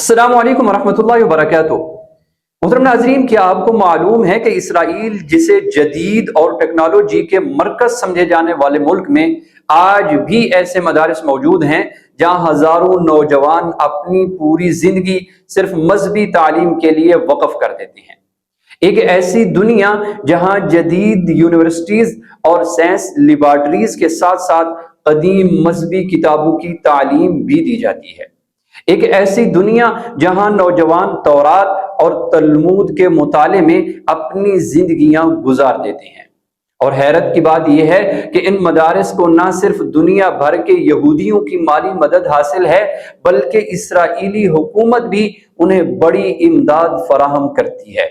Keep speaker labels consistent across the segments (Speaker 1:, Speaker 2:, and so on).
Speaker 1: السلام علیکم ورحمۃ اللہ وبرکاتہ۔ محترم ناظرین، کیا آپ کو معلوم ہے کہ اسرائیل جسے جدید اور ٹیکنالوجی کے مرکز سمجھے جانے والے ملک میں آج بھی ایسے مدارس موجود ہیں جہاں ہزاروں نوجوان اپنی پوری زندگی صرف مذہبی تعلیم کے لیے وقف کر دیتے ہیں۔ ایک ایسی دنیا جہاں جدید یونیورسٹیز اور سائنس لیبارٹریز کے ساتھ ساتھ قدیم مذہبی کتابوں کی تعلیم بھی دی جاتی ہے۔ ایک ایسی دنیا جہاں نوجوان تورات اور تلمود کے مطالعے میں اپنی زندگیاں گزار دیتے ہیں۔ اور حیرت کی بات یہ ہے کہ ان مدارس کو نہ صرف دنیا بھر کے یہودیوں کی مالی مدد حاصل ہے، بلکہ اسرائیلی حکومت بھی انہیں بڑی امداد فراہم کرتی ہے۔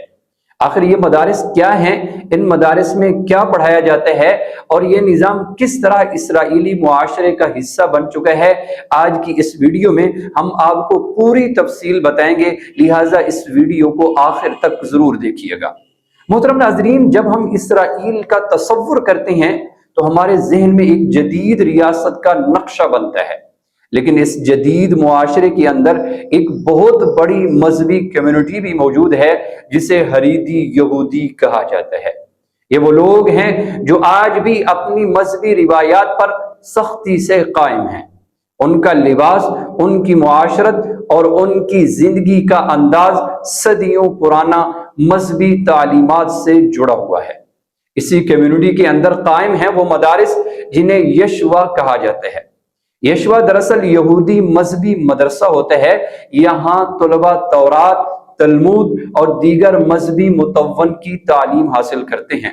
Speaker 1: آخر یہ مدارس کیا ہیں؟ ان مدارس میں کیا پڑھایا جاتا ہے اور یہ نظام کس طرح اسرائیلی معاشرے کا حصہ بن چکا ہے؟ آج کی اس ویڈیو میں ہم آپ کو پوری تفصیل بتائیں گے، لہٰذا اس ویڈیو کو آخر تک ضرور دیکھیے گا۔ محترم ناظرین، جب ہم اسرائیل کا تصور کرتے ہیں تو ہمارے ذہن میں ایک جدید ریاست کا نقشہ بنتا ہے، لیکن اس جدید معاشرے کے اندر ایک بہت بڑی مذہبی کمیونٹی بھی موجود ہے جسے حریدی یہودی کہا جاتا ہے۔ یہ وہ لوگ ہیں جو آج بھی اپنی مذہبی روایات پر سختی سے قائم ہیں۔ ان کا لباس، ان کی معاشرت اور ان کی زندگی کا انداز صدیوں پرانا مذہبی تعلیمات سے جڑا ہوا ہے۔ اسی کمیونٹی کے اندر قائم ہیں وہ مدارس جنہیں یشوع کہا جاتا ہے۔ یشوع دراصل یہودی مذہبی مدرسہ ہوتا ہے۔ یہاں طلباء تورات، تلمود اور دیگر مذہبی متون کی تعلیم حاصل کرتے ہیں۔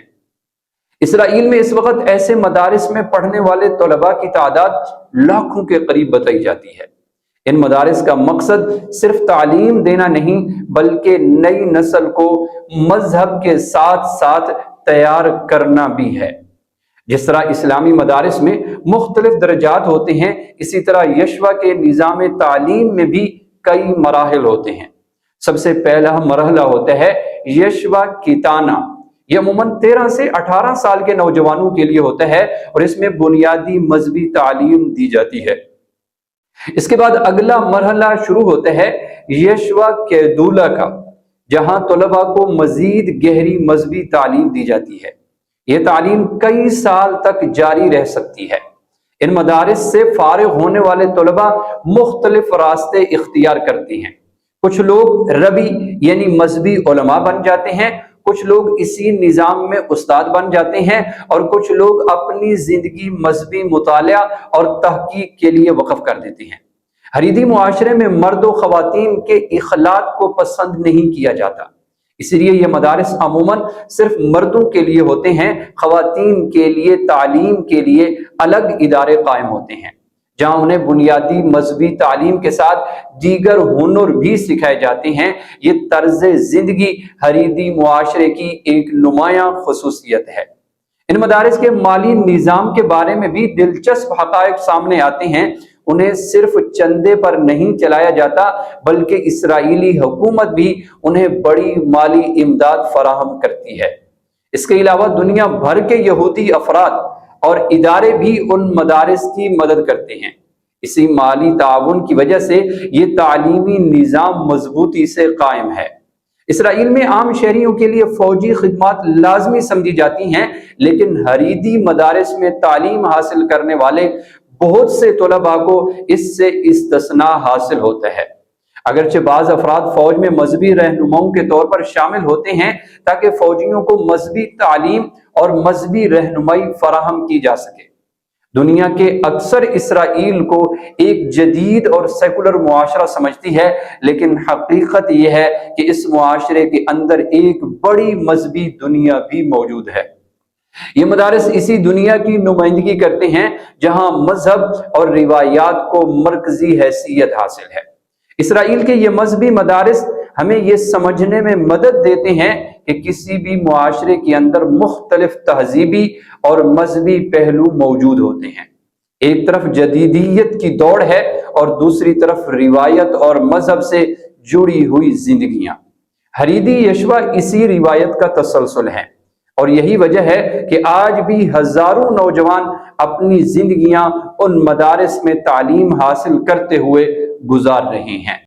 Speaker 1: اسرائیل میں اس وقت ایسے مدارس میں پڑھنے والے طلباء کی تعداد لاکھوں کے قریب بتائی جاتی ہے۔ ان مدارس کا مقصد صرف تعلیم دینا نہیں، بلکہ نئی نسل کو مذہب کے ساتھ ساتھ تیار کرنا بھی ہے۔ جس طرح اسلامی مدارس میں مختلف درجات ہوتے ہیں، اسی طرح یشوع کے نظام تعلیم میں بھی کئی مراحل ہوتے ہیں۔ سب سے پہلا مرحلہ ہوتا ہے یشوع کتانہ۔ یہ عموماً 13 سے 18 سال کے نوجوانوں کے لیے ہوتا ہے اور اس میں بنیادی مذہبی تعلیم دی جاتی ہے۔ اس کے بعد اگلا مرحلہ شروع ہوتا ہے یشوع کیدولہ کا، جہاں طلباء کو مزید گہری مذہبی تعلیم دی جاتی ہے۔ یہ تعلیم کئی سال تک جاری رہ سکتی ہے۔ ان مدارس سے فارغ ہونے والے طلباء مختلف راستے اختیار کرتے ہیں۔ کچھ لوگ ربی یعنی مذہبی علماء بن جاتے ہیں، کچھ لوگ اسی نظام میں استاد بن جاتے ہیں اور کچھ لوگ اپنی زندگی مذہبی مطالعہ اور تحقیق کے لیے وقف کر دیتے ہیں۔ حریدی معاشرے میں مرد و خواتین کے اخلاق کو پسند نہیں کیا جاتا، اس لیے یہ مدارس عموماً صرف مردوں کے لیے ہوتے ہیں۔ خواتین کے لیے تعلیم کے لیے الگ ادارے قائم ہوتے ہیں، جہاں انہیں بنیادی مذہبی تعلیم کے ساتھ دیگر ہنر بھی سکھائے جاتے ہیں۔ یہ طرز زندگی حریدی معاشرے کی ایک نمایاں خصوصیت ہے۔ ان مدارس کے مالی نظام کے بارے میں بھی دلچسپ حقائق سامنے آتے ہیں۔ انہیں صرف چندے پر نہیں چلایا جاتا، بلکہ اسرائیلی حکومت بھی انہیں بڑی مالی امداد فراہم کرتی ہے۔ اس کے علاوہ دنیا بھر کے یہودی افراد اور ادارے بھی ان مدارس کی مدد کرتے ہیں۔ اسی مالی تعاون کی وجہ سے یہ تعلیمی نظام مضبوطی سے قائم ہے۔ اسرائیل میں عام شہریوں کے لیے فوجی خدمات لازمی سمجھی جاتی ہیں، لیکن حریدی مدارس میں تعلیم حاصل کرنے والے بہت سے طلباء کو اس سے استثناء حاصل ہوتا ہے۔ اگرچہ بعض افراد فوج میں مذہبی رہنماؤں کے طور پر شامل ہوتے ہیں تاکہ فوجیوں کو مذہبی تعلیم اور مذہبی رہنمائی فراہم کی جا سکے۔ دنیا کے اکثر اسرائیل کو ایک جدید اور سیکولر معاشرہ سمجھتی ہے، لیکن حقیقت یہ ہے کہ اس معاشرے کے اندر ایک بڑی مذہبی دنیا بھی موجود ہے۔ یہ مدارس اسی دنیا کی نمائندگی کرتے ہیں جہاں مذہب اور روایات کو مرکزی حیثیت حاصل ہے۔ اسرائیل کے یہ مذہبی مدارس ہمیں یہ سمجھنے میں مدد دیتے ہیں کہ کسی بھی معاشرے کے اندر مختلف تہذیبی اور مذہبی پہلو موجود ہوتے ہیں۔ ایک طرف جدیدیت کی دوڑ ہے اور دوسری طرف روایت اور مذہب سے جڑی ہوئی زندگیاں۔ حریدی یشوع اسی روایت کا تسلسل ہے، اور یہی وجہ ہے کہ آج بھی ہزاروں نوجوان اپنی زندگیاں ان مدارس میں تعلیم حاصل کرتے ہوئے گزار رہے ہیں۔